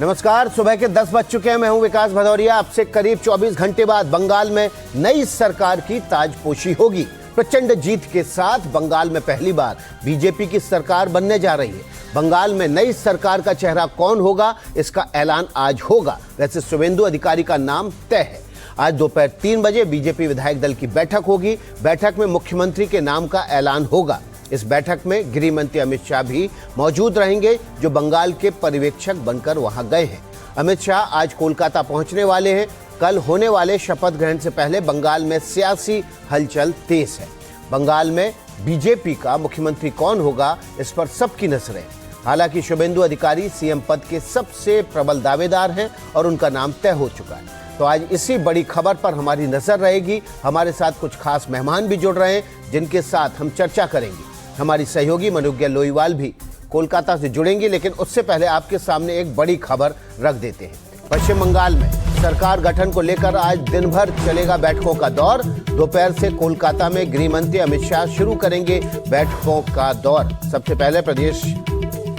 नमस्कार, सुबह के 10 बज चुके हैं। मैं हूं विकास भदौरिया। अब से करीब 24 घंटे बाद बंगाल में नई सरकार की ताजपोशी होगी। प्रचंड जीत के साथ बंगाल में पहली बार बीजेपी की सरकार बनने जा रही है। बंगाल में नई सरकार का चेहरा कौन होगा, इसका ऐलान आज होगा। वैसे शुभेंदु अधिकारी का नाम तय है। आज दोपहर 3 बजे बीजेपी विधायक दल की बैठक होगी। बैठक में मुख्यमंत्री के नाम का ऐलान होगा। इस बैठक में गृह मंत्री अमित शाह भी मौजूद रहेंगे, जो बंगाल के पर्यवेक्षक बनकर वहां गए हैं। अमित शाह आज कोलकाता पहुंचने वाले हैं। कल होने वाले शपथ ग्रहण से पहले बंगाल में सियासी हलचल तेज है। बंगाल में बीजेपी का मुख्यमंत्री कौन होगा, इस पर सबकी नजरें। हालांकि शुभेंदु अधिकारी सीएम पद के सबसे प्रबल दावेदार हैं और उनका नाम तय हो चुका है। तो आज इसी बड़ी खबर पर हमारी नजर रहेगी। हमारे साथ कुछ खास मेहमान भी जुड़ रहे हैं, जिनके साथ हम चर्चा करेंगे। हमारी सहयोगी मनोज्ञा लोईवाल भी कोलकाता से जुड़ेंगी, लेकिन उससे पहले आपके सामने एक बड़ी खबर रख देते हैं। पश्चिम बंगाल में सरकार गठन को लेकर आज दिन भर चलेगा बैठकों का दौर। दोपहर से कोलकाता में गृह मंत्री अमित शाह शुरू करेंगे बैठकों का दौर। सबसे पहले प्रदेश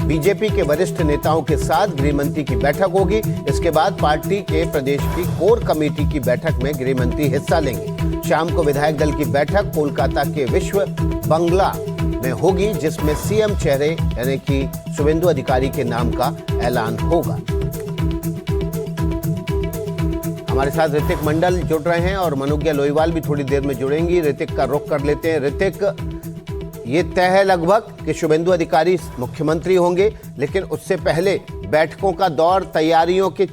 बीजेपी के वरिष्ठ नेताओं के साथ गृह मंत्री की बैठक होगी। इसके बाद पार्टी के प्रदेश की कोर कमेटी की बैठक में गृह मंत्री हिस्सा लेंगे। शाम को विधायक दल की बैठक कोलकाता के विश्व बंगला में होगी, जिसमें सीएम चेहरे यानी कि शुभेंदु अधिकारी के नाम का ऐलान होगा। हमारे साथ ऋतिक मंडल जुड़ रहे हैं और मनोज्ञा लोईवाल भी थोड़ी देर में जुड़ेंगी। ऋतिक का रुख कर लेते हैं। ऋतिक, ये तय है लगभग कि शुभेंदु अधिकारी मुख्यमंत्री होंगे, लेकिन उससे पहले बैठकों का दौर, तैयारियों की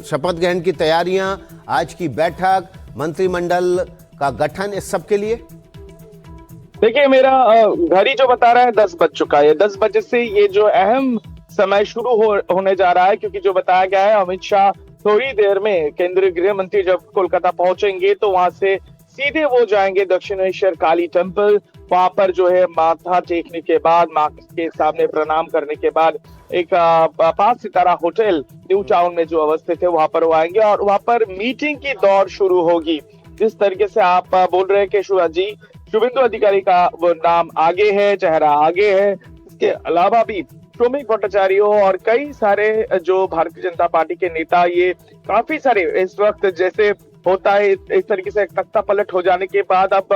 शपथ ग्रहण की तैयारियां, आज की बैठक, मंत्रिमंडल का गठन, इस सब के लिए देखिए, मेरा घड़ी जो बता रहा है 10 बज चुका है। 10 बजे से ये जो अहम समय शुरू होने जा रहा है, क्योंकि जो बताया गया है अमित शाह थोड़ी देर में, केंद्रीय गृह मंत्री जब कोलकाता पहुंचेंगे तो वहां से सीधे वो जाएंगे दक्षिणेश्वर काली टेम्पल। वहां पर जो है माथा टेकने के बाद, मां के सामने प्रणाम करने के बाद एक 5 सितारा होटल न्यू टाउन में जो अवस्थित है वहां पर वो आएंगे और वहां पर मीटिंग की दौर शुरू होगी। जिस तरीके से आप बोल रहे हैं कि शुभेंदु अधिकारी का वो नाम आगे है, चेहरा आगे है। इसके अलावा भी शोमिक भट्टाचार्य और कई सारे जो भारतीय जनता पार्टी के नेता, ये काफी सारे इस वक्त जैसे होता है इस तरीके से तख्ता पलट हो जाने के बाद अब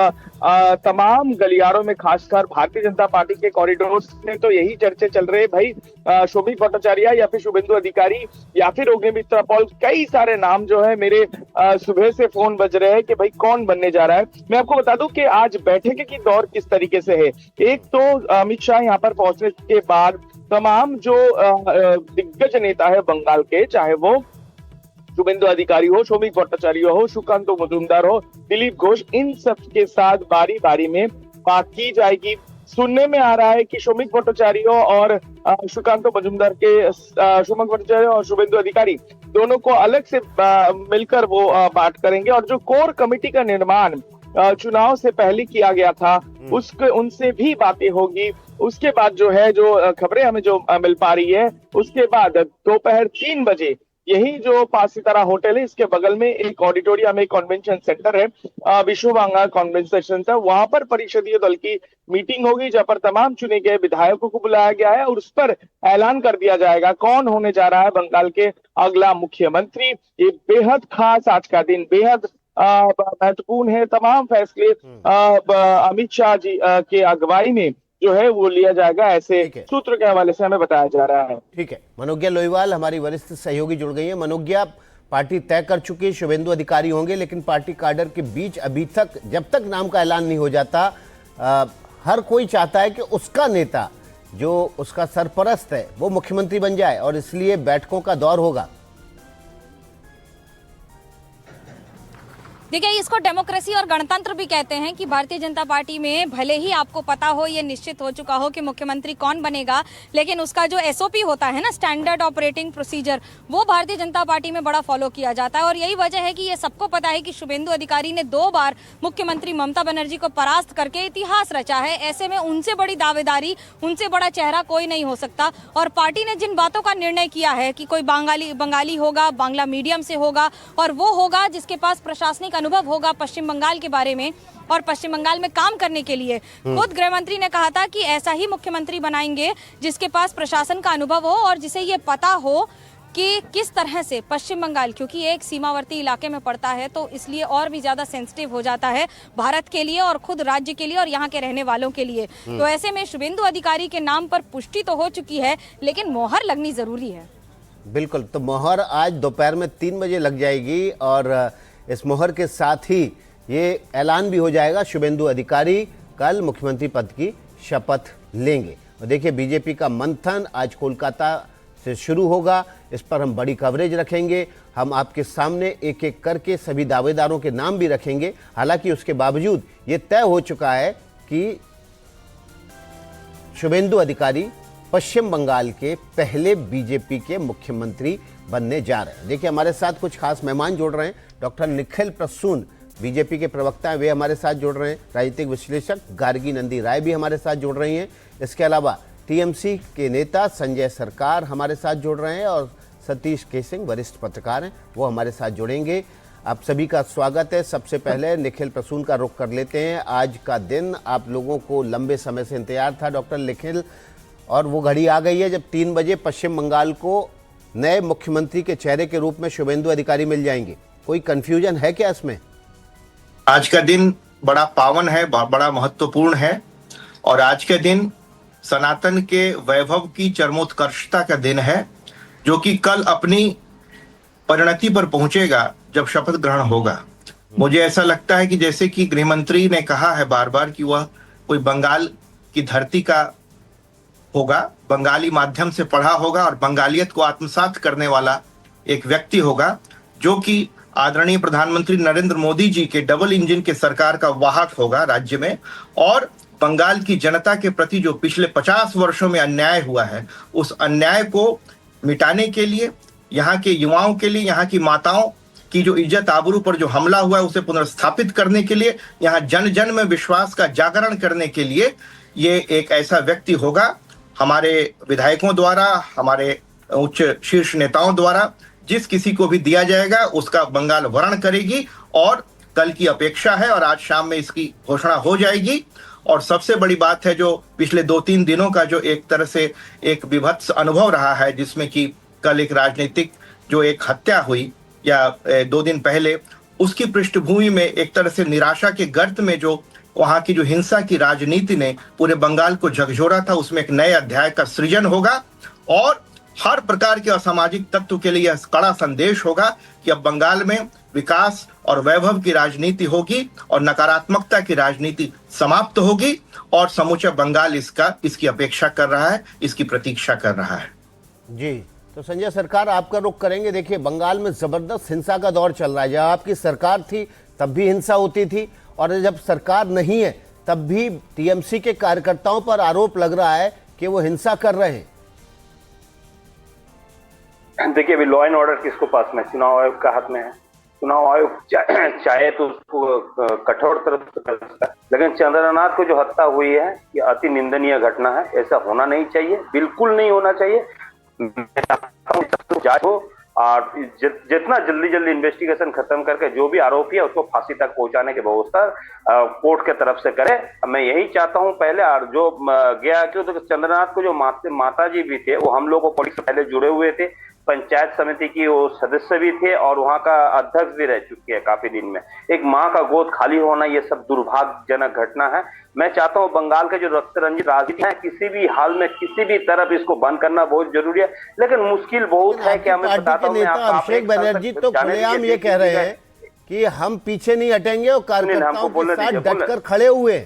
तमाम गलियारों में, खासकर भारतीय जनता पार्टी के कॉरिडोर्स में तो यही चर्चे चल रहे हैं भाई, शोभिक भट्टाचार्य या फिर शुभेंदु अधिकारी या फिर अग्निमित्रा पॉल। कई सारे नाम जो है मेरे सुबह से फोन बज रहे हैं कि भाई कौन बनने जा रहा है। मैं आपको बता दूं कि आज बैठक की दौर किस तरीके से है। एक तो अमित शाह यहाँ पर पहुंचने के बाद तमाम जो दिग्गज नेता है बंगाल के, चाहे वो शुभेंदु अधिकारी हो, शोभिक भट्टाचार्य हो, सुकांत मजूमदार हो, दिलीप घोष, इन सब के साथ बारी बारी में बात की जाएगी। सुनने में आ रहा है कि शोभिक भट्टाचार्य और सुकांत मजूमदार के शोभिक भट्टाचार्य और शुभेंदु अधिकारी दोनों को अलग से मिलकर वो बात करेंगे और जो कोर कमेटी का निर्माण चुनाव से पहले किया गया था उसके उनसे भी बातें होगी। उसके बाद जो है, जो खबरें हमें जो मिल पा रही है, उसके बाद दोपहर 3 बजे यही जो 5 सितारा होटल है, इसके बगल में एक ऑडिटोरियम, एक कन्वेंशन सेंटर है, विश्व बंगाल कन्वेंशन सेंटर, वहां पर परिषदीय दल की मीटिंग होगी, जहां पर तमाम चुने गए विधायकों को बुलाया गया है और उस पर ऐलान कर दिया जाएगा कौन होने जा रहा है बंगाल के अगला मुख्यमंत्री। ये बेहद खास, आज का दिन बेहद महत्वपूर्ण है। तमाम फैसले अमित शाह जी के अगुवाई में जो है वो लिया जाएगा, ऐसे सूत्र के हवाले से हमें बताया जा रहा है। ठीक है, मनोज्ञा लोईवाल हमारी वरिष्ठ सहयोगी जुड़ गई है। मनोज्ञा, पार्टी तय कर चुकी है, शुभेंदु अधिकारी होंगे, लेकिन पार्टी काडर के बीच अभी तक, जब तक नाम का ऐलान नहीं हो जाता, हर कोई चाहता है कि उसका नेता, जो उसका सरपरस्त है, वो मुख्यमंत्री बन जाए और इसलिए बैठकों का दौर होगा। देखिए, इसको डेमोक्रेसी और गणतंत्र भी कहते हैं कि भारतीय जनता पार्टी में भले ही आपको पता हो, ये निश्चित हो चुका हो कि मुख्यमंत्री कौन बनेगा, लेकिन उसका जो एसओपी होता है ना, स्टैंडर्ड ऑपरेटिंग प्रोसीजर, वो भारतीय जनता पार्टी में बड़ा फॉलो किया जाता है। और यही वजह है कि ये सबको पता है कि शुभेंदु अधिकारी ने 2 बार मुख्यमंत्री ममता बनर्जी को परास्त करके इतिहास रचा है। ऐसे में उनसे बड़ी दावेदारी, उनसे बड़ा चेहरा कोई नहीं हो सकता। और पार्टी ने जिन बातों का निर्णय किया है कि कोई बंगाली होगा, बांग्ला मीडियम से होगा और वो होगा जिसके पास प्रशासनिक अनुभव होगा पश्चिम बंगाल के बारे में और पश्चिम बंगाल में काम करने के लिए। खुद गृह मंत्री ने कहा था कि ऐसा ही मुख्यमंत्री बनाएंगे जिसके पास प्रशासन का अनुभव हो और जिसे ये पता हो कि किस तरह से पश्चिम बंगाल, क्योंकि एक सीमावर्ती इलाके में पड़ता है तो इसलिए और भी ज्यादा सेंसिटिव हो जाता है भारत के लिए और खुद राज्य के लिए और यहाँ के रहने वालों के लिए। तो ऐसे में शुभेंदु अधिकारी के नाम पर पुष्टि तो हो चुकी है, लेकिन मोहर लगनी जरूरी है। बिल्कुल, तो मोहर आज दोपहर में 3 बजे लग जाएगी और इस मोहर के साथ ही ये ऐलान भी हो जाएगा, शुभेंदु अधिकारी कल मुख्यमंत्री पद की शपथ लेंगे। और देखिए, बीजेपी का मंथन आज कोलकाता से शुरू होगा, इस पर हम बड़ी कवरेज रखेंगे। हम आपके सामने एक एक करके सभी दावेदारों के नाम भी रखेंगे। हालांकि उसके बावजूद ये तय हो चुका है कि शुभेंदु अधिकारी पश्चिम बंगाल के पहले बीजेपी के मुख्यमंत्री बनने जा रहे हैं। देखिए, हमारे साथ कुछ खास मेहमान जुड़ रहे हैं। डॉक्टर निखिल प्रसून बीजेपी के प्रवक्ता हैं, वे हमारे साथ जुड़ रहे हैं। राजनीतिक विश्लेषक गार्गी नंदी राय भी हमारे साथ जुड़ रही हैं। इसके अलावा टीएमसी के नेता संजय सरकार हमारे साथ जुड़ रहे हैं और सतीश केसिंग वरिष्ठ पत्रकार हैं, वो हमारे साथ जुड़ेंगे। आप सभी का स्वागत है। सबसे पहले निखिल प्रसून का रुख कर लेते हैं। आज का दिन आप लोगों को लंबे समय से इंतजार था डॉक्टर निखिल, और वो घड़ी आ गई है जब 3 बजे पश्चिम बंगाल को नए मुख्यमंत्री के चेहरे के रूप में शुभेंदु अधिकारी मिल जाएंगे। कोई कंफ्यूजन है क्या इसमें? आज का दिन बड़ा पावन है, बड़ा महत्वपूर्ण है और आज के दिन सनातन के वैभव की चरमोत्कर्षता का दिन है, जो कि कल अपनी परिणति पर पहुंचेगा जब शपथ ग्रहण होगा। मुझे ऐसा लगता है कि जैसे कि गृह मंत्री ने कहा है बार बार कि वह कोई बंगाल की धरती का होगा, बंगाली माध्यम से पढ़ा होगा और बंगालियत को आत्मसात करने वाला एक व्यक्ति होगा, जो कि आदरणीय प्रधानमंत्री नरेंद्र मोदी जी के डबल इंजन के सरकार का वाहक होगा राज्य में। और बंगाल की जनता के प्रति जो पिछले 50 वर्षों में अन्याय हुआ है, उस अन्याय को मिटाने के लिए, यहाँ के युवाओं के लिए, यहाँ की माताओं की जो इज्जत आबरू पर जो हमला हुआ है उसे पुनर्स्थापित करने के लिए, यहाँ जन जन में विश्वास का जागरण करने के लिए ये एक ऐसा व्यक्ति होगा। हमारे विधायकों द्वारा, हमारे उच्च शीर्ष नेताओं द्वारा जिस किसी को भी दिया जाएगा उसका बंगाल वर्ण करेगी और कल की अपेक्षा है और आज शाम में इसकी घोषणा हो जाएगी। और सबसे बड़ी बात है, जो पिछले 2-3 दिनों का जो एक तरह से एक विभत्स अनुभव रहा है, जिसमें कि कल एक राजनीतिक जो एक हत्या हुई या 2 दिन पहले, उसकी पृष्ठभूमि में एक तरह से निराशा के गर्त में जो वहां की जो हिंसा की राजनीति ने पूरे बंगाल को झकझोरा था, उसमें एक नए अध्याय का सृजन होगा और हर प्रकार के असामाजिक तत्व के लिए यह कड़ा संदेश होगा कि अब बंगाल में विकास और वैभव की राजनीति होगी और नकारात्मकता की राजनीति समाप्त होगी और समूचा बंगाल इसकी अपेक्षा कर रहा है, इसकी प्रतीक्षा कर रहा है। जी, तो संजय सरकार आपका रुख करेंगे। देखिए, बंगाल में जबरदस्त हिंसा का दौर चल रहा है। जब आपकी सरकार थी तब भी हिंसा होती थी और जब सरकार नहीं है तब भी टीएमसी के कार्यकर्ताओं पर आरोप लग रहा है कि वो हिंसा कर रहे हैं। देखिए, अभी लॉ एंड ऑर्डर किसको पास में, चुनाव आयोग का हाथ में है। चुनाव आयोग चाहे तो उसको कठोर तरफ से कर सकता है, लेकिन चंद्रनाथ को जो हत्या हुई है ये अति निंदनीय घटना है। ऐसा होना नहीं चाहिए, बिल्कुल नहीं होना चाहिए। जांच हो और जितना जल्दी इन्वेस्टिगेशन खत्म करके जो भी आरोपी है उसको फांसी तक पहुंचाने की व्यवस्था कोर्ट के तरफ से करे। मैं यही चाहता हूं पहले। और जो गया क्यों, तो चंद्रनाथ को जो माता जी भी थे, वो हम लोग को पुलिस से पहले जुड़े हुए थे, पंचायत समिति की वो सदस्य भी थे और वहां का अध्यक्ष भी रह चुके हैं काफी दिन में। एक माँ का गोद खाली होना, ये सब दुर्भाग्यजनक घटना है। मैं चाहता हूं बंगाल के जो रक्त रंजित राजनीति है, किसी भी हाल में किसी भी तरफ इसको बंद करना बहुत जरूरी है, लेकिन मुश्किल बहुत है। क्या मैं बताता हूँ, अभिषेक बनर्जी तो खुलेआम ये कह रहे हैं कि हम पीछे नहीं हटेंगे और कार्यकर्ताओं के साथ डटकर खड़े हुए।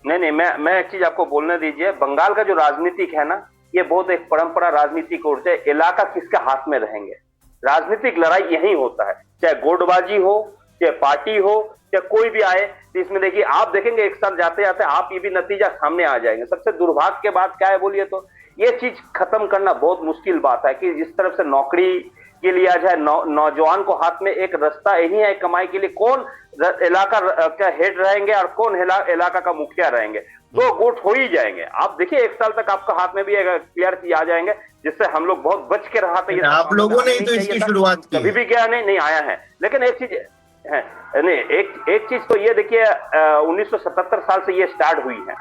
नहीं, मैं एक चीज आपको बोलने दीजिए। बंगाल का जो राजनीतिक है ना, ये बहुत एक परंपरा राजनीतिक ओर से, इलाका किसके हाथ में रहेंगे, राजनीतिक लड़ाई यही होता है। चाहे गोटबाजी हो, चाहे पार्टी हो, चाहे कोई भी आए, तो इसमें देखिए आप देखेंगे एक साथ जाते जाते आप ये भी नतीजा सामने आ जाएंगे। सबसे दुर्भाग्य के बात क्या है बोलिए तो, ये चीज खत्म करना बहुत मुश्किल बात है कि जिस तरफ से नौकरी के लिए आ जाए, नौजवान को हाथ में एक रास्ता यही है कमाई के लिए, कौन इलाका का हेड रहेंगे और कौन इलाका का मुखिया रहेंगे। 2 गुट हो ही जाएंगे। आप देखिए 1 साल तक आपका हाथ में भी क्लियर चीज आ जाएंगे, जिससे हम लोग बहुत बच के रहा था। आप लोगों ने ही तो इसकी शुरुआत की, कभी भी क्या नहीं आया है। लेकिन एक चीज है, नहीं एक चीज तो ये देखिए 1977 साल से ये स्टार्ट हुई है,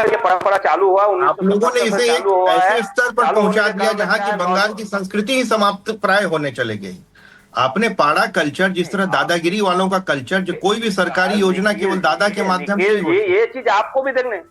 ये परंपरा चालू हुआ। आप लोगों ने इसे एक ऐसे स्तर पर पहुंचा दिया जहां की बंगाल की संस्कृति ही समाप्त प्राय होने चले गई। आपने पाड़ा कल्चर, जिस तरह दादागिरी वालों का कल्चर, जो कोई भी सरकारी योजना केवल दादा के माध्यम से, ये चीज आपको भी देखने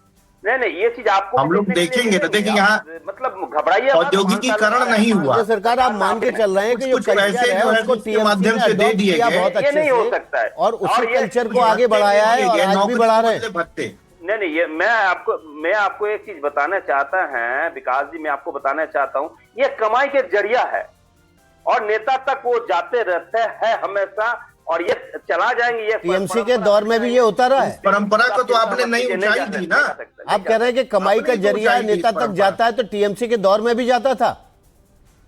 नहीं ये चीज आपको हम लोग देखेंगे तो देखिए यहाँ मतलब घबराइए, औद्योगिकीकरण नहीं हुआ। सरकार आप मान के चल रहे हैं कि जो पैसे जो है उसके माध्यम से दे दिए गए, बहुत अच्छे नहीं हो सकता है, और उसी कल्चर को आगे बढ़ाया है और आज भी बढ़ा रहे हैं। नहीं ये मैं आपको एक चीज बताना चाहता है विकास जी, मैं आपको बताना चाहता हूँ, ये कमाई के जरिया है और नेता तक वो जाते रहते हैं हमेशा, और ये चला जाएंगे। ये टीएमसी के दौर में भी ये होता रहा है। परंपरा को तो आपने नई ऊंचाई दी ना। आप कह रहे हैं कि कमाई का जरिया नेता तक जाता है, तो टीएमसी के दौर में भी जाता था।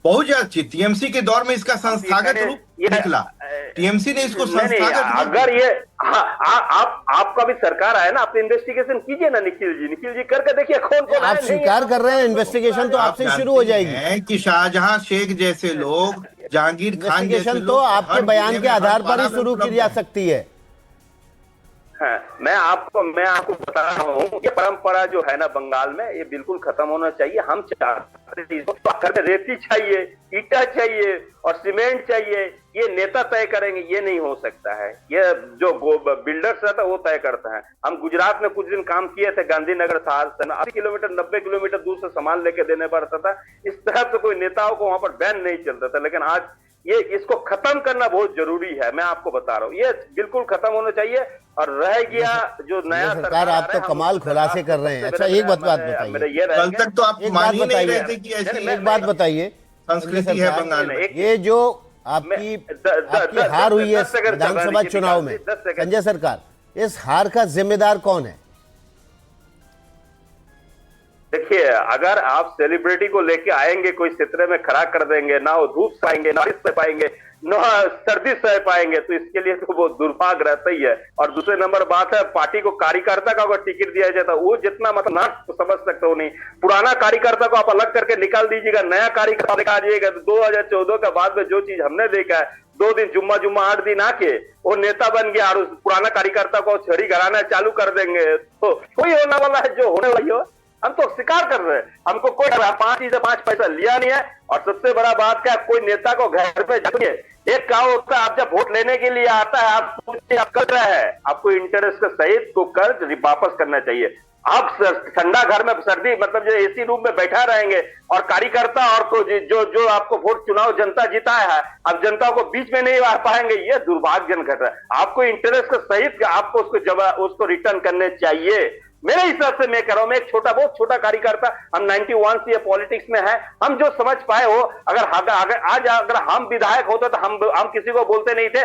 बहुत ज्यादा टीएमसी के दौर में इसका संस्थागत रूप निकला, टीएमसी ने इसको संस्थागत। अगर ये आपका भी सरकार आया ना, आप इन्वेस्टिगेशन कीजिए ना निखिल जी करके देखिए कौन आप स्वीकार कर रहे हैं, इन्वेस्टिगेशन तो आपसे शुरू हो जाएगी कि शाहजहां शेख जैसे लोग, जहांगीर खान जैसे लोग, तो आपके बयान के आधार पर ही शुरू की जा सकती है। हाँ, मैं आपको बता रहा हूँ, ये परंपरा जो है ना बंगाल में, ये बिल्कुल खत्म होना चाहिए। हम चाहते हैं रेती चाहिए, ईटा चाहिए और सीमेंट चाहिए, ये नेता तय करेंगे, ये नहीं हो सकता है। ये जो बिल्डर्स रहता है वो तय करता है। हम गुजरात में कुछ दिन काम किए थे, गांधीनगर था, 80 किलोमीटर 90 किलोमीटर दूर से सामान लेके देने पड़ता था। इस तरह से कोई नेताओं को वहां पर बैन नहीं चलता था, लेकिन आज ये इसको खत्म करना बहुत जरूरी है। मैं आपको बता रहा हूँ, ये बिल्कुल खत्म होना चाहिए। और रह गया जो नया सरकार, आप तो कमाल खुलासे कर रहे हैं। अच्छा एक बात बताइए, कल तक तो आप मान ही नहीं रहे थे कि ऐसी एक बात बताइए, संस्कृति है बंगाल में। ये जो आपकी हार हुई है विधानसभा चुनाव में, संजय सरकार, इस हार का जिम्मेदार कौन है? देखिए, अगर आप सेलिब्रिटी को लेके आएंगे, कोई क्षेत्र में खड़ा कर देंगे, ना वो धूप पाएंगे, ना सह पाएंगे, ना सर्दी सह पाएंगे, तो इसके लिए तो वो दुर्भाग्य रहता ही है। और दूसरे नंबर बात है, पार्टी को कार्यकर्ता का अगर टिकट दिया जाता, वो जितना मतलब ना समझ सकते हो नहीं। पुराना कार्यकर्ता को आप अलग करके निकाल दीजिएगा, नया कार्यकर्ता निकाल दीजिएगा। 2014 के बाद में जो चीज हमने देखा है, 2 दिन जुम्मा 8 दिन आके वो नेता बन गया और उस पुराना कार्यकर्ता को छड़ी गड़ाना चालू कर देंगे, तो कोई होने वाला है जो होने वाली हो। हम तो स्वीकार कर रहे हैं, हमको कोई 5 पैसा लिया नहीं है। और सबसे बड़ा बात क्या, कोई नेता को घर पे जाके एक काम होता है, आप जब वोट लेने के लिए आता है, आप सोचिए आप कर रहे हैं, आपको इंटरेस्ट के सहित को कर्ज वापस करना चाहिए। आप ठंडा घर में सर्दी मतलब जो एसी रूम में बैठा रहेंगे और कार्यकर्ता और जो आपको वोट चुनाव जनता जिताया है, अब जनता को बीच में नहीं आ पाएंगे, ये दुर्भाग्यजनक घटना है। आपको इंटरेस्ट के सहित आपको उसको रिटर्न करने चाहिए। मेरे हिसाब से मैं कह रहा हूं, मैं एक बहुत छोटा कार्यकर्ता, हम 91 से पॉलिटिक्स में है, हम जो समझ पाए हो, अगर हम विधायक होते तो हम किसी को बोलते नहीं थे।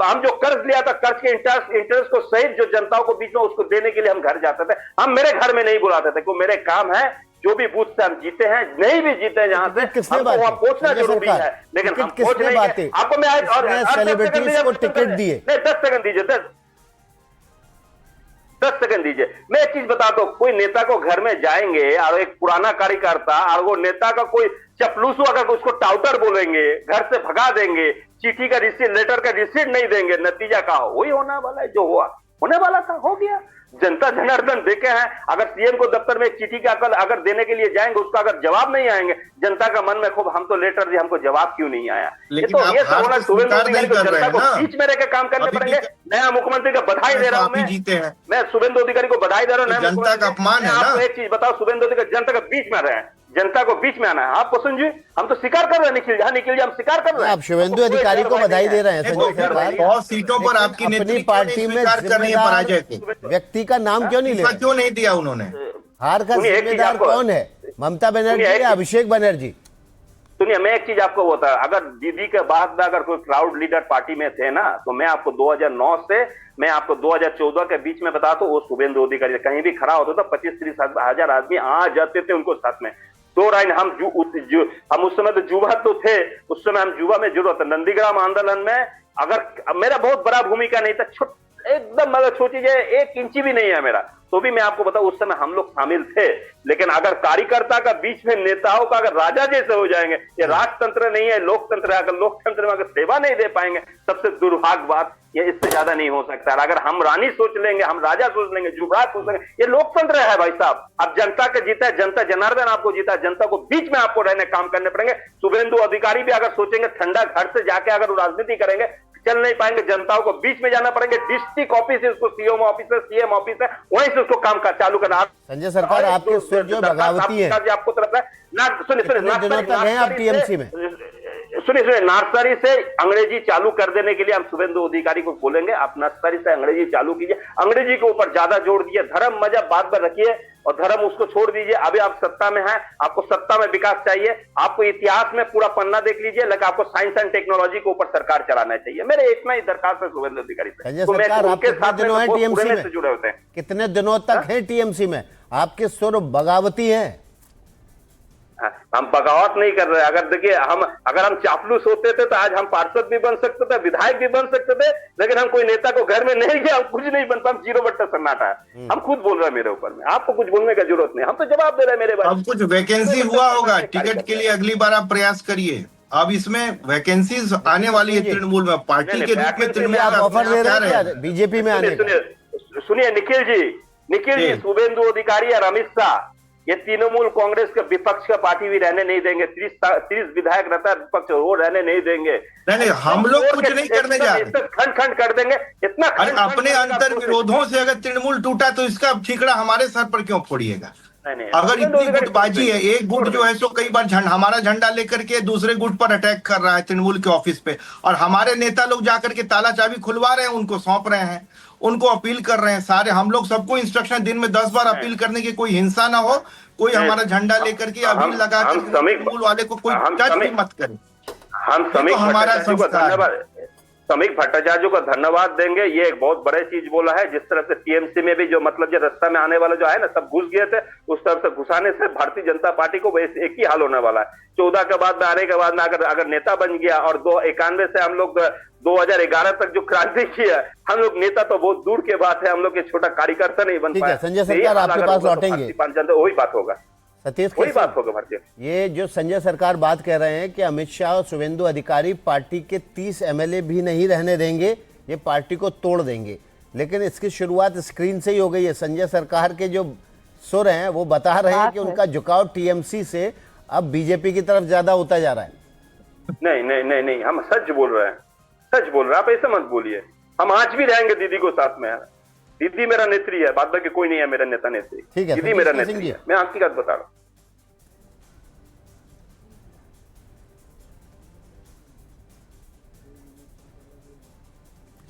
हम जो कर्ज लिया था, कर्ज के इंटरेस्ट को सहित जो जनताओं को बीच में उसको देने के लिए हम घर जाते थे। हम मेरे घर में नहीं बुलाते थे, क्योंकि मेरे काम है जो भी बूथ से हम जीते हैं, नहीं भी जीते हैं जहां से, हमको वहां पहुंचना जरूरी है। लेकिन हम पहुंच नहीं गए। आपको मैं 10 सेकंड दीजिए, मैं एक चीज बताता हूँ। कोई नेता को घर में जाएंगे और एक पुराना कार्यकर्ता और वो नेता का कोई चपलूसू अगर उसको टाउटर बोलेंगे, घर से भगा देंगे, चिट्ठी का रिसीट, लेटर का रिसीट नहीं देंगे, नतीजा क्या हो? वही होने वाला है, जो हुआ होने वाला था हो गया। जनता जनार्दन देखे हैं, अगर सीएम को दफ्तर में एक चिट्ठी का अगर देने के लिए जाएंगे, उसका अगर जवाब नहीं आएंगे, जनता का मन में खूब हम तो लेटर दिए, हमको जवाब क्यों नहीं आया? ये तो ये होना, शुभेंदु अधिकारी को जनता को बीच में रहकर काम करने पड़ेंगे। नया मुख्यमंत्री का बधाई दे रहा हूं मैं शुभेंदु अधिकारी को बधाई दे रहा हूँ। जनता का अपमान है ना। एक चीज बताओ, शुभेंदु अधिकारी जनता के बीच में रहे, जनता को बीच में आना है। आप कुसुम जी, हम तो स्वीकार कर रहे हैं, निखिल जी हम स्वीकार कर रहे हैं। आप शुभेंदु अधिकारी को बधाई दे रहे हैं। संजय सरकार, 100 सीटों पर आपकी अपनी पार्टी में पराजय व्यक्ति का नाम क्यों नहीं ले, क्यों नहीं दिया उन्होंने? हार का जिम्मेदार कौन है, ममता बनर्जी या अभिषेक बनर्जी? सुनिए, मैं एक चीज आपको बता, अगर दीदी के बाद में अगर कोई क्राउड लीडर पार्टी में थे ना, तो मैं आपको 2009 से मैं आपको 2014 के बीच में बता, तो वो शुभेंदु अधिकारी कहीं भी खड़ा होता था, 25-30 हजार आदमी आ जाते थे उनको साथ में। 2 लाइन हम उस समय तो युवा तो थे, उस समय हम युवा में जरूरत है। नंदीग्राम आंदोलन में अगर मेरा बहुत बड़ा भूमिका नहीं था, एकदम मतलब सोचिए 1 इंची भी नहीं है मेरा। तो भी मैं आपको बताऊं उस समय हम लोग शामिल थे, लेकिन अगर कार्यकर्ता का बीच में नेताओं का अगर राजा जैसे हो जाएंगे, ये राजतंत्र नहीं है, लोकतंत्र है। अगर लोकतंत्र में अगर सेवा नहीं दे पाएंगे, सबसे दुर्भाग्य बात ये इससे ज्यादा नहीं हो सकता। अगर हम रानी सोच लेंगे, हम राजा सोच लेंगे, युवराज सोच लेंगे, ये लोकतंत्र है भाई साहब। अब जनता का जीता है, जनता जनार्दन आपको जीता है, जनता को बीच में आपको रहने काम करने पड़ेंगे। शुभेंदु अधिकारी भी अगर सोचेंगे ठंडा घर से जाके अगर राजनीति करेंगे, चल नहीं पाएंगे, जनताओं को बीच में जाना पड़ेंगे। डिस्ट्रिक्ट ऑफिस है, उसको सीएम ऑफिस है, सीएम ऑफिस है, वहीं से उसको काम चालू करना। संजय सरकार, आपके सुर जो बगावती है, आपको तरफ है ना, सुनिए आप टीएमसी में सुनिए नर्सरी से अंग्रेजी चालू कर देने के लिए हम शुभेंदु अधिकारी को बोलेंगे, आप नर्सरी से अंग्रेजी चालू कीजिए, अंग्रेजी के ऊपर ज्यादा जोर दीजिए, धर्म मजहब बाद में रखिए और धर्म उसको छोड़ दीजिए। अभी आप सत्ता में हैं, आपको सत्ता में विकास चाहिए, आपको इतिहास में पूरा पन्ना देख लीजिए, लेकिन आपको साइंस एंड टेक्नोलॉजी के ऊपर सरकार चलाना चाहिए। मेरे इतना ही दरखास्त है शुभेंदु अधिकारी से। संजय सरकार, आप कितने दिनों है टीएमसी में? जुड़े होते हैं, कितने दिनों तक है टीएमसी में? आपके सुर बगावती हैं। हम बगावत नहीं कर रहे। अगर देखिए अगर हम चापलूस होते थे तो आज हम पार्षद भी बन सकते थे, विधायक भी बन सकते थे, लेकिन हम कोई नेता को घर में नहीं गया, हम कुछ नहीं बन पाए, हम 0 बट्टा सन्नाटा है। हम खुद बोल रहे हैं मेरे ऊपर में, आपको कुछ बोलने का जरूरत नहीं, हम तो जवाब दे रहे हैं मेरे बारे में। अब कुछ वैकेंसी हुआ होगा टिकट के लिए, अगली बार आप प्रयास करिए। अब इसमें वैकेंसीज आने वाली है तृणमूल में, पार्टी के रूप में तृणमूल आप ऑफर दे रहे हैं बीजेपी में आने का? सुनिए निखिल जी, शुभेंदु अधिकारी और अमित शाह ये तृणमूल कांग्रेस के विपक्ष का पार्टी भी रहने नहीं देंगे। 30 विधायक रहता है विपक्ष, वो रहने नहीं देंगे। नहीं, हम लोग कुछ नहीं करने जा रहे, खंड खंड कर देंगे इतना। अपने अंतर विरोधों से अगर तृणमूल टूटा तो इसका ठीकरा हमारे सर पर क्यों फोड़िएगा? अगर इतनी गुटबाजी है, एक गुट जो है सो कई बार हमारा झंडा लेकर के दूसरे गुट पर अटैक कर रहा है तृणमूल के ऑफिस पे, और हमारे नेता लोग जाकर के ताला चाबी खुलवा रहे हैं, उनको सौंप रहे हैं, उनको अपील कर रहे हैं सारे। हम लोग सबको इंस्ट्रक्शन दिन में 10 बार अपील करने की, कोई हिंसा ना हो, कोई हमारा झंडा लेकर के अबीर लगा के तृणमूल वाले को कोई टच भी मत करे। हम समीक भट्टाचार्य को धन्यवाद देंगे, ये एक बहुत बड़े चीज बोला है। जिस तरह से टीएमसी में भी जो मतलब जो रास्ता में आने वाला जो है ना, सब घुस गए थे, उस तरफ से घुसाने से भारतीय जनता पार्टी को वैसे एक ही हाल होने वाला है। 14 के बाद में आने के बाद में अगर नेता बन गया, और 91 से हम लोग 2011 तक जो क्रांति की है, हम लोग नेता तो बहुत दूर के बात है, हम लोग एक छोटा कार्यकर्ता नहीं बन पाया। संजय सरकार, आपके पास लौटेंगे, वही बात होगा सतीश, वही बात होगा भारतीय। ये जो संजय सरकार बात कह रहे हैं कि अमित शाह और शुभेंदु अधिकारी पार्टी के 30 एमएलए भी नहीं रहने देंगे, ये पार्टी को तोड़ देंगे, लेकिन इसकी शुरुआत स्क्रीन से ही हो गई है। संजय सरकार के जो सुर हैं वो बता रहे हैं कि उनका झुकाव टीएमसी से अब बीजेपी की तरफ ज्यादा होता जा रहा है। नहीं, हम सच बोल रहे हैं, सच बोल रहे हैं, आप ऐसे मत बोलिए। हम आज भी रहेंगे दीदी को साथ में। दीदी मेरा नेत्री है, बाद बाकी कोई नहीं है मेरा नेता नेत्री। ठीक है, दीदी मेरा नेत्री है, मैं आपकी बात बता रहा हूँ।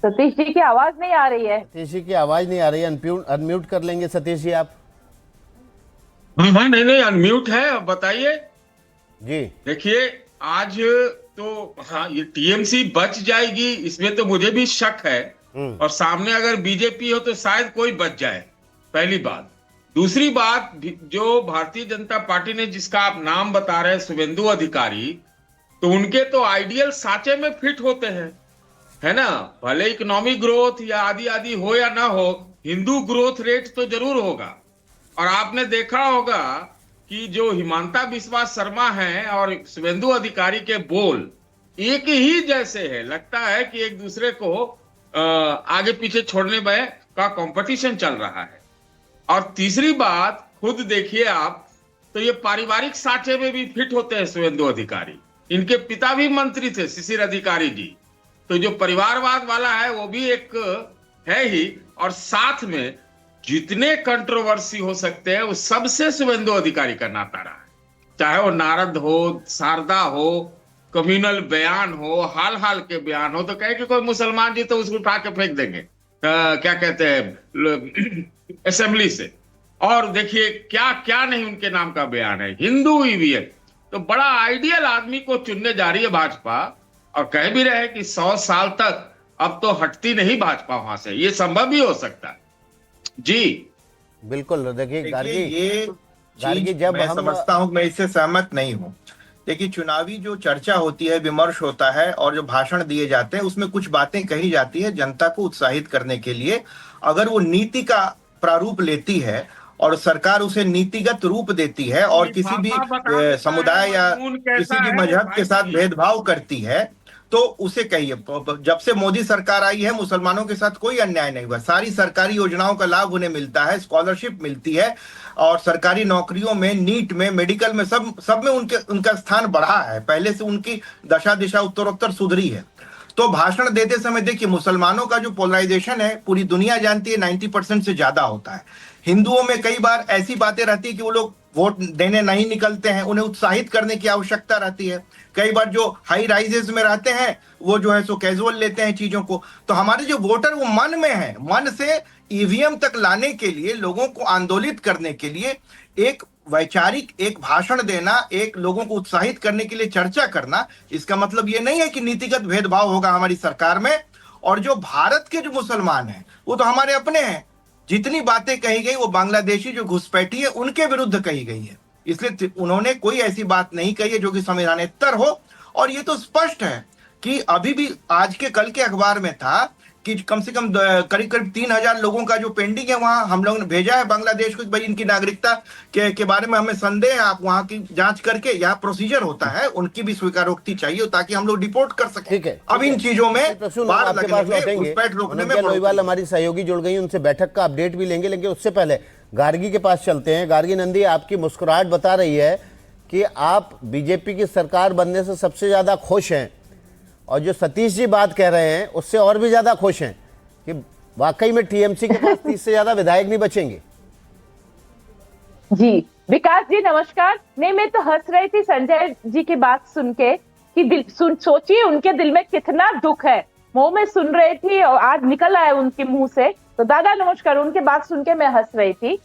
सतीश जी की आवाज नहीं आ रही है। सतीश जी की आवाज नहीं आ रही है, अनम्यूट कर लेंगे सतीश जी आप। हाँ, नहीं अनम्यूट है, अब बताइए जी। देखिए आज तो हाँ, ये टीएमसी बच जाएगी इसमें तो मुझे भी शक है, और सामने अगर बीजेपी हो तो शायद कोई बच जाए, पहली बात। दूसरी बात, जो भारतीय जनता पार्टी ने जिसका आप नाम बता रहे हैं शुभेंदु अधिकारी, तो उनके तो आइडियल साँचे में फिट होते हैं, है ना। भले इकोनॉमिक ग्रोथ या आदि हो या ना हो, हिंदू ग्रोथ रेट तो जरूर होगा। और आपने देखा होगा कि जो हिमांता बिस्वा शर्मा हैं और शुभेंदु अधिकारी के बोल एक ही जैसे है, लगता है कि एक दूसरे को आगे पीछे छोड़ने में का कंपटीशन चल रहा है। और तीसरी बात, खुद देखिए आप, तो ये पारिवारिक साँचे में भी फिट होते हैं शुभेंदु अधिकारी। इनके पिता भी मंत्री थे, शिशिर अधिकारी जी, तो जो परिवारवाद वाला है वो भी एक है ही। और साथ में जितने कंट्रोवर्सी हो सकते हैं उस सबसे शुभेंदु अधिकारी का नाता रहा है, चाहे वो नारद हो, शारदा हो, कम्युनल बयान हो, हाल के बयान हो, तो कहे कि कोई मुसलमान जी तो उसको उठा के फेंक देंगे, क्या कहते हैं, असेंबली से। और देखिए क्या क्या नहीं उनके नाम का बयान है, हिंदू ईवीएम। तो बड़ा आइडियल आदमी को चुनने जा रही है भाजपा, और कह भी रहे हैं कि 100 साल तक अब तो हटती नहीं भाजपा वहां से, ये संभव भी हो सकता है जी। बिल्कुल, देखिए गार्गी, ये जब मैं हम समझता हूं, मैं इससे सहमत नहीं हूं। देखिए, चुनावी जो चर्चा होती है, विमर्श होता है और जो भाषण दिए जाते हैं, उसमें कुछ बातें कही जाती है जनता को उत्साहित करने के लिए। अगर वो नीति का प्रारूप लेती है और सरकार उसे नीतिगत रूप देती है और किसी भी समुदाय या किसी भी मजहब के साथ भेदभाव करती है, तो उसे कहिए। जब से मोदी सरकार आई है, मुसलमानों के साथ कोई अन्याय नहीं हुआ। सारी सरकारी योजनाओं का लाभ उन्हें मिलता है, स्कॉलरशिप मिलती है और सरकारी नौकरियों में, नीट में, मेडिकल में, सब में उनका स्थान बढ़ा है। पहले से उनकी दशा दिशा उत्तरोत्तर सुधरी है। तो भाषण देते समय देखिए, मुसलमानों का जो पोलराइजेशन है पूरी दुनिया जानती है, 90% से ज्यादा होता है। हिंदुओं में कई बार ऐसी बातें रहती है कि वो लोग वोट देने नहीं निकलते हैं, उन्हें उत्साहित करने की आवश्यकता रहती है। कई बार जो हाई राइजेस में रहते हैं वो जो है सो कैजुअल लेते हैं चीजों को। तो हमारे जो वोटर वो मन में है, मन से ईवीएम तक लाने के लिए, लोगों को आंदोलित करने के लिए एक वैचारिक एक भाषण देना, एक लोगों को उत्साहित करने के लिए चर्चा करना, इसका मतलब ये नहीं है कि नीतिगत भेदभाव होगा हमारी सरकार में। और जो भारत के जो मुसलमान हैं वो तो हमारे अपने हैं। जितनी बातें कही गई वो बांग्लादेशी जो घुसपैठी है उनके विरुद्ध कही गई है, इसलिए उन्होंने कोई ऐसी बात नहीं कही है जो कि संवैधानेतर हो। और ये तो स्पष्ट है कि अभी भी आज के कल के अखबार में था कि कम से कम करीब 3000 लोगों का जो पेंडिंग है वहां हम लोगों ने भेजा है बांग्लादेश को, भाई इनकी नागरिकता के बारे में हमें संदेह है, आप वहां की जांच करके, यहाँ प्रोसीजर होता है, उनकी भी स्वीकारोक्ति चाहिए ताकि हम लोग डिपोर्ट कर सकें। ठीक है, अब इन चीजों में बाढ़ लगने में, घुसपैठ रोकने में लोईवाल हमारी सहयोगी जुड़ गई, उनसे बैठक का अपडेट भी लेंगे। लेकिन उससे पहले गार्गी के पास चलते हैं। गार्गी नंदी, आपकी मुस्कुराहट बता रही है कि आप बीजेपी की सरकार बनने से सबसे ज्यादा खुश हैं, और जो सतीश जी बात कह रहे हैं उससे और भी ज्यादा खुश हैं कि वाकई में टीएमसी के पास 30 से ज्यादा विधायक नहीं बचेंगे। जी विकास जी नमस्कार। नहीं, मैं तो हंस रही थी संजय जी की बात सुन के कि सोचिए उनके दिल में कितना दुख है। मुंह में सुन रही थी और आज निकल आया उनके मुंह से। तो दादा नमस्कार, उनकी बात सुन के मैं हंस रही थी।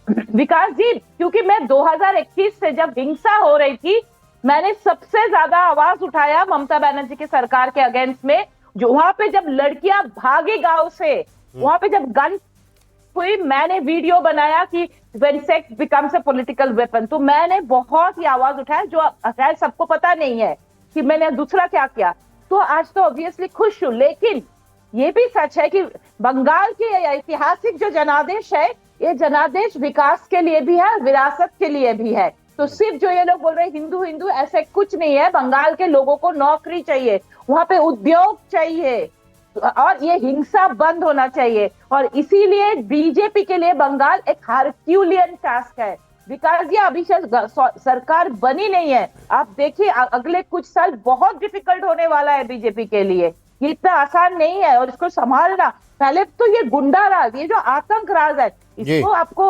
विकास जी, क्योंकि मैं 2021 से जब हिंसा हो रही थी, मैंने सबसे ज्यादा आवाज उठाया ममता बनर्जी की सरकार के अगेंस्ट में। जो वहां पे जब लड़कियां भागी गांव से, वहां पे जब गन हुई, मैंने वीडियो बनाया कि when sex becomes a political weapon। तो मैंने बहुत ही आवाज उठाया, जो शायद सबको पता नहीं है कि मैंने दूसरा क्या किया। तो आज तो ऑब्वियसली खुश हूं, लेकिन ये भी सच है कि बंगाल के ऐतिहासिक जो जनादेश है, ये जनादेश विकास के लिए भी है, विरासत के लिए भी है। तो सिर्फ जो ये लोग बोल रहे हैं हिंदू हिंदू, ऐसे कुछ नहीं है। बंगाल के लोगों को नौकरी चाहिए, वहां पे उद्योग चाहिए और ये हिंसा बंद होना चाहिए। और इसीलिए बीजेपी के लिए बंगाल एक हरक्यूलियन टास्क है। विकास जी, अभी सरकार बनी नहीं है, आप देखिए अगले कुछ साल बहुत डिफिकल्ट होने वाला है बीजेपी के लिए। ये इतना आसान नहीं है और इसको संभालना, पहले तो ये गुंडा राज, ये जो आतंक राज है, इसको आपको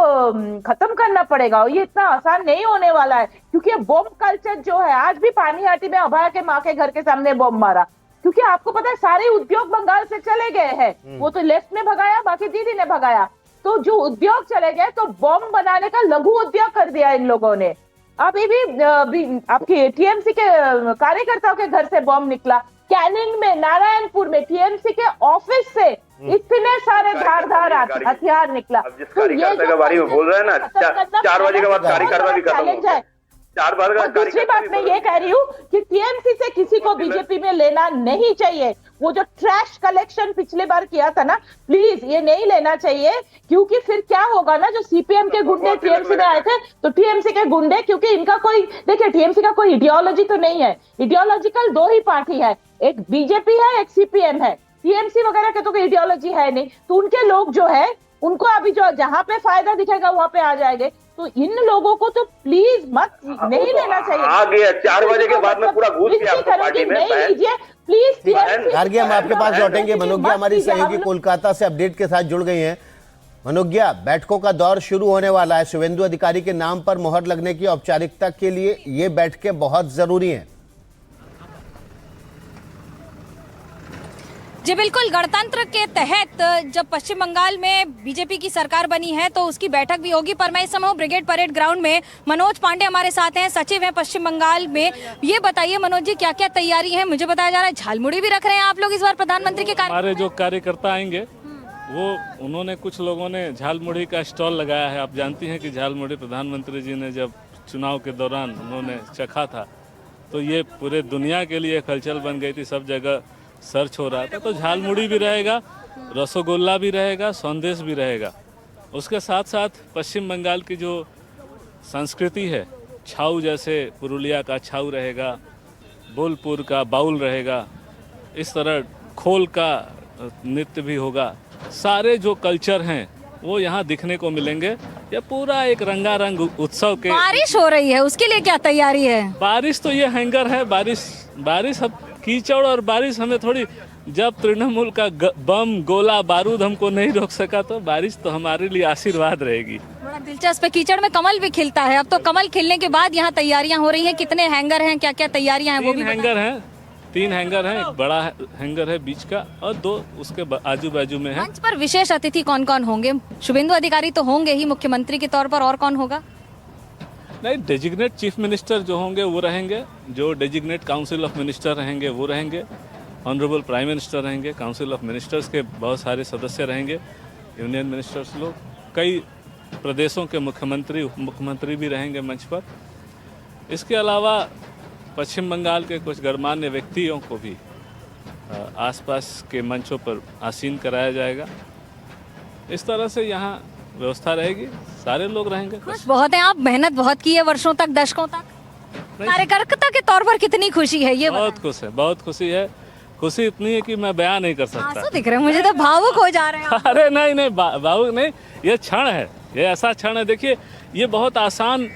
खत्म करना पड़ेगा। और ये इतना आसान नहीं होने वाला है, क्योंकि बॉम्ब कल्चर जो है, आज भी पानीहाटी में अभय के माँ के घर के सामने बॉम्ब मारा, क्योंकि आपको पता है सारे उद्योग बंगाल से चले गए हैं। वो तो लेफ्ट ने भगाया, बाकी दीदी ने भगाया। तो जो उद्योग चले गए, तो बॉम्ब बनाने का लघु उद्योग कर दिया इन लोगों ने। अभी भी आपकी टीएमसी के कार्यकर्ताओं के घर से बॉम्ब निकला। कैनिंग में, नारायणपुर में टीएमसी के ऑफिस से इतने सारे धारदार हथियार निकला। जिस कार्यकर्ता के बारे में बोल रहे हैं ना, 4 बजे के बाद कार्यकर्ता भी खत्म है। 4 बार का। दूसरी बात मैं ये कह रही हूँ कि टीएमसी से किसी को बीजेपी में लेना नहीं चाहिए। वो जो ट्रैश कलेक्शन पिछले बार किया था ना, प्लीज ये नहीं लेना चाहिए, क्योंकि फिर क्या होगा ना, जो सीपीएम के गुंडे टीएमसी में आए थे, तो टीएमसी के गुंडे, क्योंकि इनका कोई, देखिए टीएमसी का कोई इडियोलॉजी तो नहीं है, इडियोलॉजिकल 2 ही पार्टी है, एक बीजेपी है, एक सीपीएम है। टीएमसी वगैरह के तो कोई इडियोलॉजी है नहीं। तो उनके लोग जो है, उनको अभी जो जहां पे फायदा दिखेगा वहां पे आ जाएंगे। तो इन लोगों को तो प्लीज मत नहीं लेना चाहिए। आ गया 4 बजे के बाद में पूरा घुस गया आपको पार्टी में। नहीं लीजिए प्लीज। गार्गी, हम आपके पास लौटेंगे। मनोज्ञा हमारी सहयोगी कोलकाता से अपडेट के साथ जुड़ गई हैं। मनोज्ञा, बैठकों का दौर शुरू होने वाला है। शुभेंदु अधिकारी के नाम पर मोहर लगने की औपचारिकता के लिए ये बैठकें बहुत जरूरी हैं। जी बिल्कुल, गणतंत्र के तहत जब पश्चिम बंगाल में बीजेपी की सरकार बनी है तो उसकी बैठक भी होगी। पर मैं इस समय ब्रिगेड परेड ग्राउंड में, मनोज पांडे हमारे साथ हैं, सचिव हैं पश्चिम बंगाल में। ये बताइए मनोज जी, क्या क्या तैयारी है? मुझे बताया जा रहा है झालमुड़ी भी रख रहे हैं आप लोग इस बार प्रधानमंत्री के कार्य। हमारे जो कार्यकर्ता आएंगे वो, उन्होंने, कुछ लोगों ने झालमुड़ी का स्टॉल लगाया है। आप जानती हैं कि झालमुड़ी प्रधानमंत्री जी ने जब चुनाव के दौरान उन्होंने चखा था, तो ये पूरे दुनिया के लिए हलचल बन गई थी, सब जगह सर्च हो रहा था। तो झालमुड़ी भी रहेगा, रसगुल्ला भी रहेगा, संदेश भी रहेगा। उसके साथ साथ पश्चिम बंगाल की जो संस्कृति है, छाऊ जैसे पुरुलिया का छाऊ रहेगा, बोलपुर का बाउल रहेगा, इस तरह खोल का नृत्य भी होगा। सारे जो कल्चर हैं वो यहाँ दिखने को मिलेंगे। ये पूरा एक रंगारंग उत्सव के। बारिश हो रही है, उसके लिए क्या तैयारी है? बारिश तो ये हैंगर है, बारिश अब कीचड़ और बारिश हमें थोड़ी, जब तृणमूल का बम गोला बारूद हमको नहीं रोक सका तो बारिश तो हमारे लिए आशीर्वाद रहेगी। बड़ा दिलचस्प है, कीचड़ में कमल भी खिलता है। अब तो कमल खिलने के बाद यहाँ तैयारियां हो रही हैं। कितने हैंगर हैं, क्या क्या तैयारियां हैं वो भी बताएं। 3 हैंगर हैं, एक बड़ा हैंगर है बीच का और 2 उसके आजू बाजू में है। मंच पर विशेष अतिथि कौन कौन होंगे? शुभेंदु अधिकारी तो होंगे ही मुख्यमंत्री के तौर पर, और कौन होगा? नहीं, डेजिग्नेट चीफ मिनिस्टर जो होंगे वो रहेंगे, जो डेजिग्नेट काउंसिल ऑफ मिनिस्टर रहेंगे वो रहेंगे, ऑनरेबल प्राइम मिनिस्टर रहेंगे, काउंसिल ऑफ मिनिस्टर्स के बहुत सारे सदस्य रहेंगे, यूनियन मिनिस्टर्स लोग, कई प्रदेशों के मुख्यमंत्री उप मुख्यमंत्री भी रहेंगे मंच पर। इसके अलावा पश्चिम बंगाल के कुछ गणमान्य व्यक्तियों को भी आसपास के मंचों पर आसीन कराया जाएगा। इस तरह से यहाँ व्यवस्था रहेगी, सारे लोग रहेंगे। खुश बहुत हैं आप, मेहनत बहुत की है वर्षों तक, दशकों तक। कार्यकर्ता के तौर पर कितनी खुशी है ये? बहुत खुश है, बहुत खुशी है। खुशी इतनी है कि मैं बयान नहीं कर सकता। आंसू दिख रहे हैं मुझे, तो भावुक हो जा रहे हैं। अरे नहीं, भावुक नहीं, ये क्षण है, ये ऐसा क्षण है। देखिए, ये बहुत आसान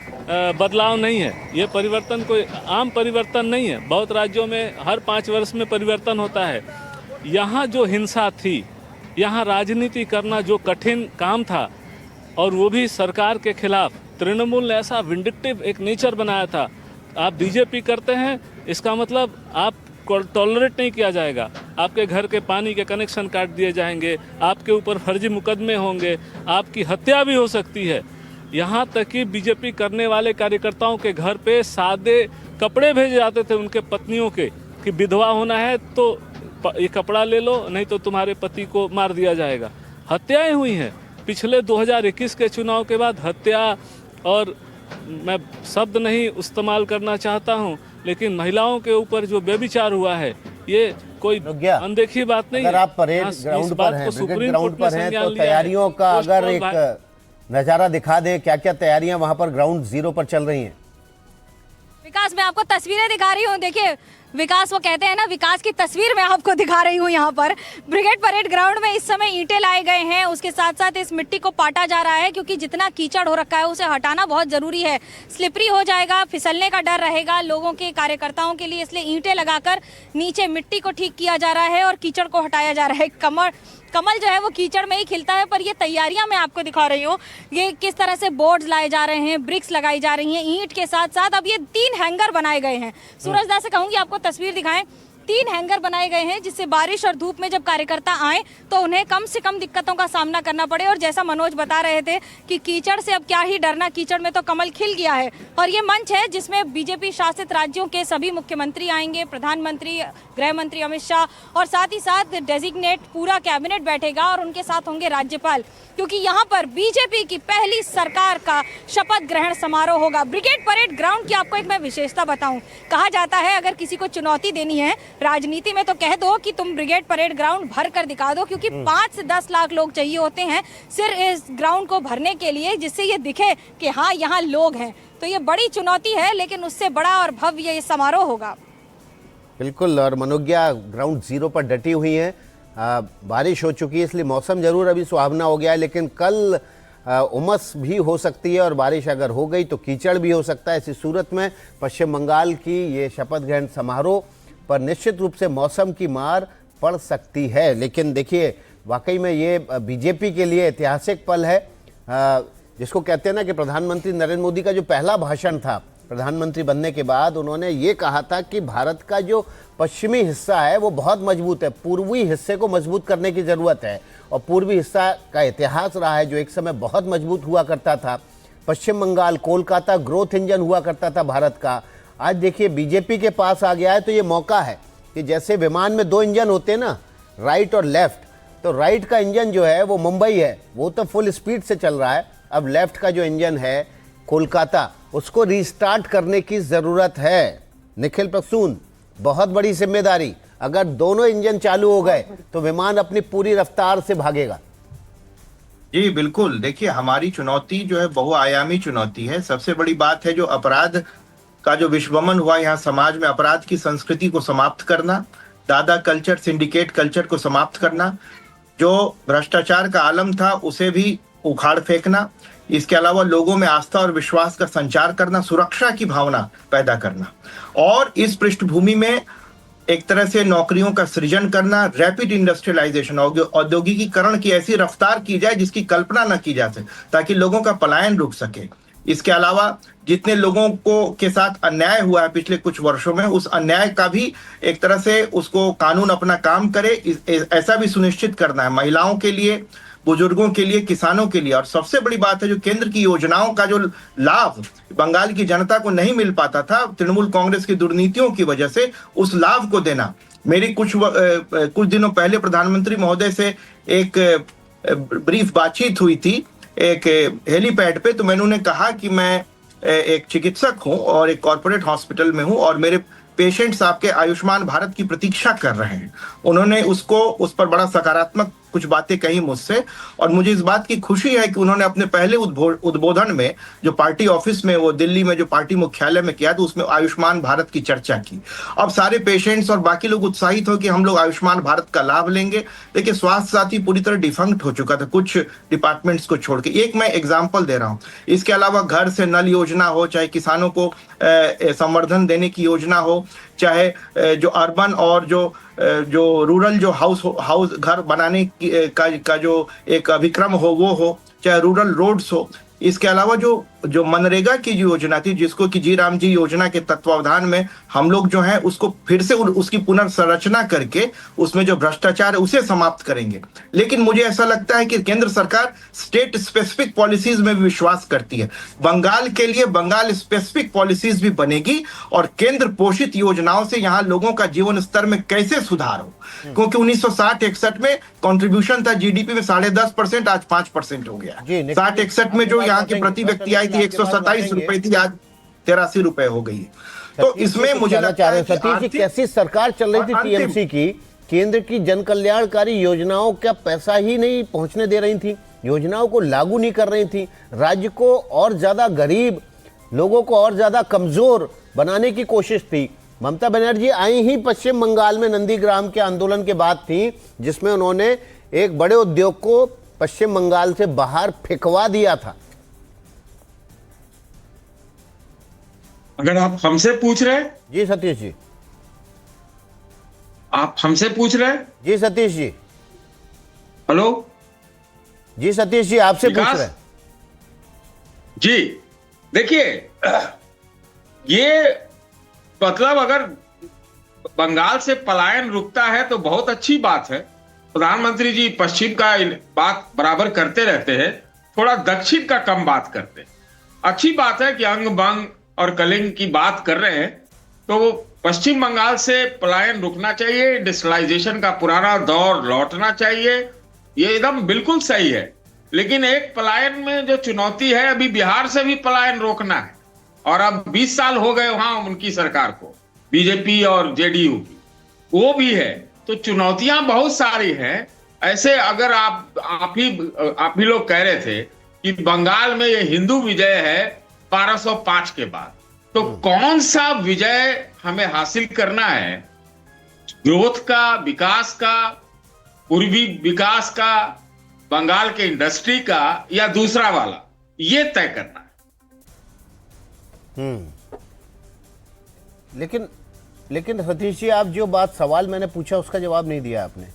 बदलाव नहीं है, ये परिवर्तन कोई आम परिवर्तन नहीं है। बहुत राज्यों में हर 5 वर्ष में परिवर्तन होता है। यहाँ जो हिंसा थी, यहाँ राजनीति करना जो कठिन काम था, और वो भी सरकार के खिलाफ, तृणमूल ने ऐसा विंडिक्टिव एक नेचर बनाया था। आप बीजेपी करते हैं, इसका मतलब आप टॉलरेट नहीं किया जाएगा, आपके घर के पानी के कनेक्शन काट दिए जाएंगे, आपके ऊपर फर्जी मुकदमे होंगे, आपकी हत्या भी हो सकती है। यहाँ तक कि बीजेपी करने वाले कार्यकर्ताओं के घर पे सादे कपड़े भेजे जाते थे उनके पत्नियों के, कि विधवा होना है तो ये कपड़ा ले लो, नहीं तो तुम्हारे पति को मार दिया जाएगा। हत्याएं हुई हैं पिछले 2021 के चुनाव के बाद। हत्या, और मैं शब्द नहीं इस्तेमाल करना चाहता हूँ, लेकिन महिलाओं के ऊपर जो व्यभिचार हुआ है, ये कोई अनदेखी बात नहीं है। अगर आप परेड ग्राउंड पर हैं, ब्रिगेड ग्राउंड पर हैं, तो तैयारियों का अगर एक नजारा दिखा दे, क्या क्या तैयारियां वहां पर ग्राउंड जीरो पर चल रही हैं? विकास, मैं आपको तस्वीरें दिखा रही हूँ। देखिए विकास, वो कहते हैं ना, विकास की तस्वीर मैं आपको दिखा रही हूँ। यहाँ पर ब्रिगेड परेड ग्राउंड में इस समय ईंटें लाए गए हैं, उसके साथ साथ इस मिट्टी को पाटा जा रहा है, क्योंकि जितना कीचड़ हो रखा है उसे हटाना बहुत जरूरी है। स्लिपरी हो जाएगा, फिसलने का डर रहेगा लोगों के, कार्यकर्ताओं के लिए, इसलिए ईंटें लगाकर नीचे मिट्टी को ठीक किया जा रहा है और कीचड़ को हटाया जा रहा है। कमल जो है वो कीचड़ में ही खिलता है, पर ये तैयारियां मैं आपको दिखा रही हूँ। ये किस तरह से बोर्ड्स लाए जा रहे हैं, ब्रिक्स लगाई जा रही हैं ईंट के साथ साथ। अब ये 3 हैंगर बनाए गए हैं। सूरजदा से कहूंगी आपको तस्वीर दिखाएं। 3 हैंगर बनाए गए हैं, जिससे बारिश और धूप में जब कार्यकर्ता आए तो उन्हें कम से कम दिक्कतों का सामना करना पड़े। और जैसा मनोज बता रहे थे कि कीचड़ से अब क्या ही डरना, कीचड़ में तो कमल खिल गया है। और ये मंच है जिसमें बीजेपी शासित राज्यों के सभी मुख्यमंत्री आएंगे, प्रधानमंत्री, गृह मंत्री अमित शाह, और साथ ही साथ डेजिग्नेट पूरा कैबिनेट बैठेगा, और उनके साथ होंगे राज्यपाल, क्योंकि यहाँ पर बीजेपी की पहली सरकार का शपथ ग्रहण समारोह होगा। ब्रिगेड परेड ग्राउंड की आपको एक मैं विशेषता बताऊं, कहा जाता है अगर किसी को चुनौती देनी है राजनीति में तो कह दो कि तुम ब्रिगेड परेड ग्राउंड भर कर दिखा दो, क्योंकि 5 से 10 लाख लोग चाहिए होते हैं सिर्फ इस ग्राउंड को भरने के लिए, जिससे ये दिखे कि हाँ यहाँ लोग हैं। तो ये बड़ी चुनौती है, लेकिन उससे बड़ा और भव्य ये समारोह होगा। बिल्कुल, और मनोज्ञा ग्राउंड जीरो पर डटी हुई है। बारिश हो चुकी है, इसलिए मौसम जरूर अभी सुहावना हो गया है, लेकिन कल उमस भी हो सकती है, और बारिश अगर हो गई तो कीचड़ भी हो सकता है। इसी सूरत में पश्चिम बंगाल की ये शपथ ग्रहण समारोह पर निश्चित रूप से मौसम की मार पड़ सकती है। लेकिन देखिए, वाकई में ये बीजेपी के लिए ऐतिहासिक पल है, जिसको कहते हैं ना कि प्रधानमंत्री नरेंद्र मोदी का जो पहला भाषण था प्रधानमंत्री बनने के बाद, उन्होंने ये कहा था कि भारत का जो पश्चिमी हिस्सा है वो बहुत मजबूत है, पूर्वी हिस्से को मजबूत करने की ज़रूरत है। और पूर्वी हिस्सा का इतिहास रहा है जो एक समय बहुत मजबूत हुआ करता था। पश्चिम बंगाल, कोलकाता ग्रोथ इंजन हुआ करता था भारत का। आज देखिए बीजेपी के पास आ गया है, तो ये मौका है कि जैसे विमान में 2 इंजन होते हैं ना, राइट और लेफ्ट, तो राइट का इंजन जो है वो मुंबई है, वो तो फुल स्पीड से चल रहा है। अब लेफ्ट का जो इंजन है कोलकाता, उसको रीस्टार्ट करने की ज़रूरत है। निखिल प्रसून, बहुत बड़ी जिम्मेदारी। अगर दोनों इंजन चालू हो गए तो विमान अपनी पूरी रफ्तार से भागेगा। जी बिल्कुल, देखिए हमारी चुनौती जो है बहुआयामी चुनौती है। सबसे बड़ी बात है जो अपराध का जो विश्वमन हुआ यहाँ समाज में, अपराध की संस्कृति को समाप्त करना, दादा कल्चर, सिंडिकेट कल्चर को समाप्त करना, जो भ्रष्टाचार का आलम था उसे भी उखाड़ फेंकना, इसके अलावा लोगों में आस्था और विश्वास का संचार करना, सुरक्षा की भावना पैदा करना, और इस पृष्ठभूमि में एक तरह से नौकरियों का सृजन करना, रैपिड इंडस्ट्रियलाइजेशन, औद्योगिकीकरण की ऐसी रफ्तार की जाए जिसकी कल्पना न की जा सके, ताकि लोगों का पलायन रुक सके। इसके अलावा जितने लोगों को के साथ अन्याय हुआ है पिछले कुछ वर्षों में, उस अन्याय का भी एक तरह से उसको कानून अपना काम करे, ऐसा भी सुनिश्चित करना है, महिलाओं के लिए, बुजुर्गों के लिए, किसानों के लिए। और सबसे बड़ी बात है जो केंद्र की योजनाओं का जो लाभ बंगाल की जनता को नहीं मिल पाता था तृणमूल कांग्रेस की दुर्नीतियों की वजह से, उस लाभ को देना। मेरी कुछ दिनों पहले प्रधानमंत्री महोदय से एक ब्रीफ बातचीत हुई थी एक हेलीपैड पे, तो मैंने उन्हें कहा कि मैं एक चिकित्सक हूं और एक कॉर्पोरेट हॉस्पिटल में हूं और मेरे पेशेंट्स आपके आयुष्मान भारत की प्रतीक्षा कर रहे हैं। उन्होंने उस पर बड़ा सकारात्मक कुछ बातें कही मुझसे, और मुझे इस बात की खुशी है कि उन्होंने अपने पहले उद्बोधन में जो पार्टी ऑफिस में, वो दिल्ली में जो पार्टी मुख्यालय में किया, तो उसमें आयुष्मान भारत की चर्चा की। अब सारे पेशेंट्स और बाकी लोग उत्साहित हो कि हम लोग आयुष्मान भारत का लाभ लेंगे। देखिए स्वास्थ्य साथी पूरी तरह डिफंक्ट हो चुका था कुछ डिपार्टमेंट्स को छोड़ के। एक मैं एग्जाम्पल दे रहा हूँ। इसके अलावा घर से नल योजना हो, चाहे किसानों को संवर्धन देने की योजना हो, चाहे जो अर्बन और जो रूरल जो हाउस घर बनाने का जो एक अभिक्रम हो वो हो, चाहे रूरल रोड्स हो। इसके अलावा जो मनरेगा की योजना थी, जिसको कि जी राम जी योजना के तत्वावधान में हम लोग जो है उसको फिर से उसकी पुनर्संरचना करके उसमें जो भ्रष्टाचार है उसे समाप्त करेंगे। लेकिन मुझे ऐसा लगता है कि केंद्र सरकार स्टेट स्पेसिफिक पॉलिसीज में भी विश्वास करती है। बंगाल के लिए बंगाल स्पेसिफिक पॉलिसीज भी बनेगी और केंद्र पोषित योजनाओं से यहाँ लोगों का जीवन स्तर में कैसे सुधार हो, क्योंकि 1960-61 में कॉन्ट्रीब्यूशन था जीडीपी में 10.5%, आज 5% हो गया। 60-61 में जो यहाँ की प्रति व्यक्ति आई थी 127 रुपए थी, आज 83 रुपए हो गई। तो इसमें मुझे लगता है कि सतीश जी कैसी सरकार चल रही थी टीएमसी की, केंद्र की जन कल्याणकारी योजनाओं का पैसा ही नहीं पहुंचने दे रही थी, योजनाओं को लागू नहीं कर रही थी, राज्य को और ज्यादा गरीब, लोगों को और ज्यादा कमजोर बनाने की कोशिश थी। ममता बनर्जी आई ही पश्चिम बंगाल में नंदीग्राम के आंदोलन के बाद थी, जिसमें उन्होंने एक बड़े उद्योग को पश्चिम बंगाल से बाहर फेंकवा दिया था। अगर आप हमसे पूछ रहे हैं, जी सतीश जी, आप हमसे पूछ रहे हैं? जी सतीश जी, हेलो जी सतीश जी आपसे पूछ रहे हैं। जी देखिए, ये मतलब अगर बंगाल से पलायन रुकता है तो बहुत अच्छी बात है। प्रधानमंत्री जी पश्चिम का बात बराबर करते रहते हैं, थोड़ा दक्षिण का कम बात करते हैं। अच्छी बात है कि अंग बंग और कलिंग की बात कर रहे हैं, तो पश्चिम बंगाल से पलायन रुकना चाहिए, इंडस्ट्रियलाइजेशन का पुराना दौर लौटना चाहिए, ये एकदम बिल्कुल सही है। लेकिन एक पलायन में जो चुनौती है, अभी बिहार से भी पलायन रोकना है, और अब 20 साल हो गए वहां उनकी सरकार को, बीजेपी और जेडीयू की, वो भी है। तो चुनौतियां बहुत सारी हैं। ऐसे अगर आप ही लोग कह रहे थे कि बंगाल में ये हिंदू विजय है 1205 के बाद, तो कौन सा विजय हमें हासिल करना है? ग्रोथ का, विकास का, पूर्वी विकास का, बंगाल के इंडस्ट्री का, या दूसरा वाला, ये तय करना है। लेकिन सतीश जी, आप जो सवाल मैंने पूछा उसका जवाब नहीं दिया आपने।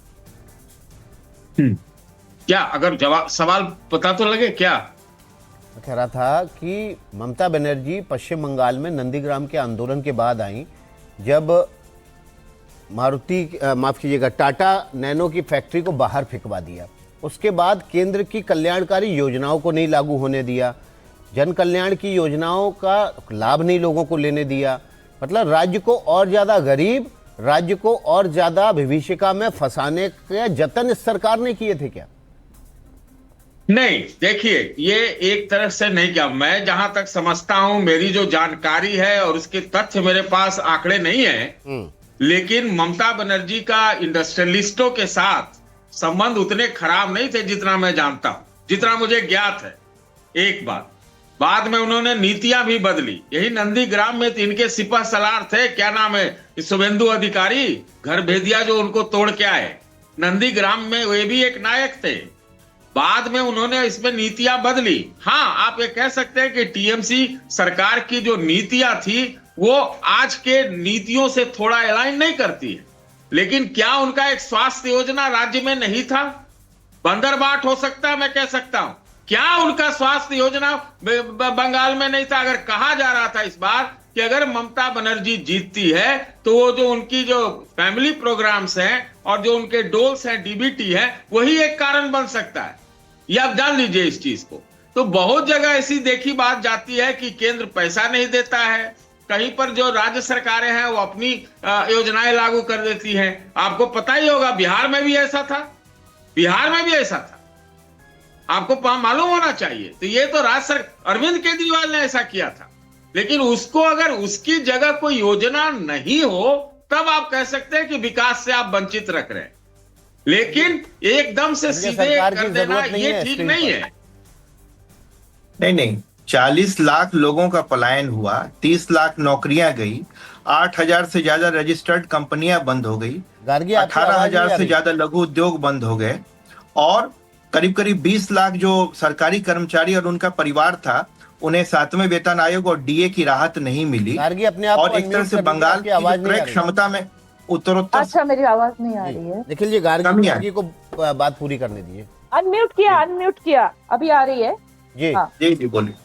क्या? अगर सवाल पता तो लगे क्या? मैं कह रहा था कि ममता बनर्जी पश्चिम बंगाल में नंदीग्राम के आंदोलन के बाद आई, जब माफ कीजिएगा, टाटा नैनो की फैक्ट्री को बाहर फेंकवा दिया। उसके बाद केंद्र की कल्याणकारी योजनाओं को नहीं लागू होने दिया, जन कल्याण की योजनाओं का लाभ नहीं लोगों को लेने दिया। मतलब राज्य को और ज्यादा गरीब, राज्य को और ज्यादा विभीषिका में फंसाने के जतन इस सरकार ने किए थे क्या? नहीं, देखिए, ये एक तरफ से नहीं किया। मैं जहां तक समझता हूं, मेरी जो जानकारी है और उसके तथ्य मेरे पास आंकड़े नहीं है, लेकिन ममता बनर्जी का इंडस्ट्रियलिस्टों के साथ संबंध उतने खराब नहीं थे जितना मैं जानता हूं, जितना मुझे ज्ञात है। एक बात, बाद में उन्होंने नीतियां भी बदली। यही नंदीग्राम में इनके सिपह सलार थे, क्या नाम है, शुभेंदु अधिकारी, घर भेदिया जो उनको तोड़ के आए। नंदीग्राम में वे भी एक नायक थे। बाद में उन्होंने इसमें नीतियां बदली। हाँ, आप ये कह सकते हैं कि टीएमसी सरकार की जो नीतियां थी वो आज के नीतियों से थोड़ा अलाइन नहीं करती है, लेकिन क्या उनका एक स्वास्थ्य योजना राज्य में नहीं था? बंदरबाट हो सकता है, मैं कह सकता हूं, क्या उनका स्वास्थ्य योजना बंगाल में नहीं था? अगर कहा जा रहा था इस बार कि अगर ममता बनर्जी जीतती है तो वो जो उनकी जो फैमिली प्रोग्राम्स हैं और जो उनके डोल्स हैं, डीबीटी है, वही एक कारण बन सकता है। ये आप जान लीजिए इस चीज को। तो बहुत जगह ऐसी देखी बात जाती है कि केंद्र पैसा नहीं देता है, कहीं पर जो राज्य सरकारें हैं वो अपनी योजनाएं लागू कर देती हैं। आपको पता ही होगा, बिहार में भी ऐसा था, बिहार में भी ऐसा था, आपको मालूम होना चाहिए। तो ये तो राज्य सरकार, अरविंद केजरीवाल ने ऐसा किया था, लेकिन उसको अगर उसकी जगह कोई योजना नहीं हो तब आप कह सकते हैं कि विकास से आप वंचित रख रहे हैं, लेकिन एकदम से सीधे कर देना ये ठीक नहीं है। नहीं, 40 लाख लोगों का पलायन हुआ, 30 लाख नौकरियां गई, 8,000 से ज्यादा रजिस्टर्ड कंपनियां बंद हो गई, 18,000 से ज्यादा लघु उद्योग बंद हो गए, और करीब करीब 20 लाख जो सरकारी कर्मचारी और उनका परिवार था उन्हें 7वें वेतन आयोग और डीए की राहत नहीं मिली। और एक तरह से बंगाल की क्रय क्षमता में उत्तरोत्तर। अच्छा, मेरी आवाज नहीं आ रही है। निखिल जी, गार्गी को बात पूरी करने दीजिए। अनम्यूट किया, अभी आ रही है जी। हाँ। जी बोलिए।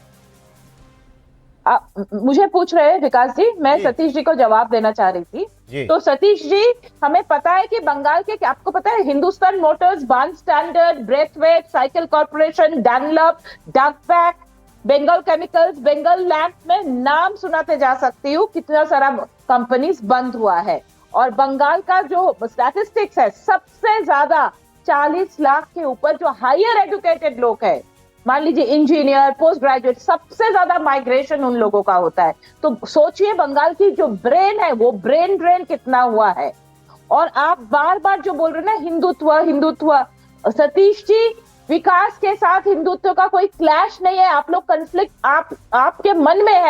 मुझे पूछ रहे हैं विकास जी, मैं सतीश जी को जवाब देना चाह रही थी। तो सतीश जी, हमें पता है कि बंगाल के, आपको पता है, Hindustan motors, Burn Standard, Braithwaite, cycle corporation, Dunlop, Duckback, Bengal chemicals, Bengal lamp में नाम सुनाते जा सकती हूँ, कितना सारा कंपनीज बंद हुआ है। और बंगाल का जो स्टैटिस्टिक्स है, सबसे ज्यादा 40 लाख के ऊपर जो हायर एजुकेटेड लोग हैं, मान लीजिए इंजीनियर, पोस्ट ग्रेजुएट, सबसे ज्यादा माइग्रेशन उन लोगों का होता है। तो सोचिए बंगाल की जो ब्रेन है वो ब्रेन ड्रेन कितना हुआ है। और आप बार बार जो बोल रहे हैं ना, हिंदुत्व, सतीश जी, विकास के साथ हिंदुत्व का कोई क्लैश नहीं है। आप लोग कन्फ्लिक्ट आपके मन में है।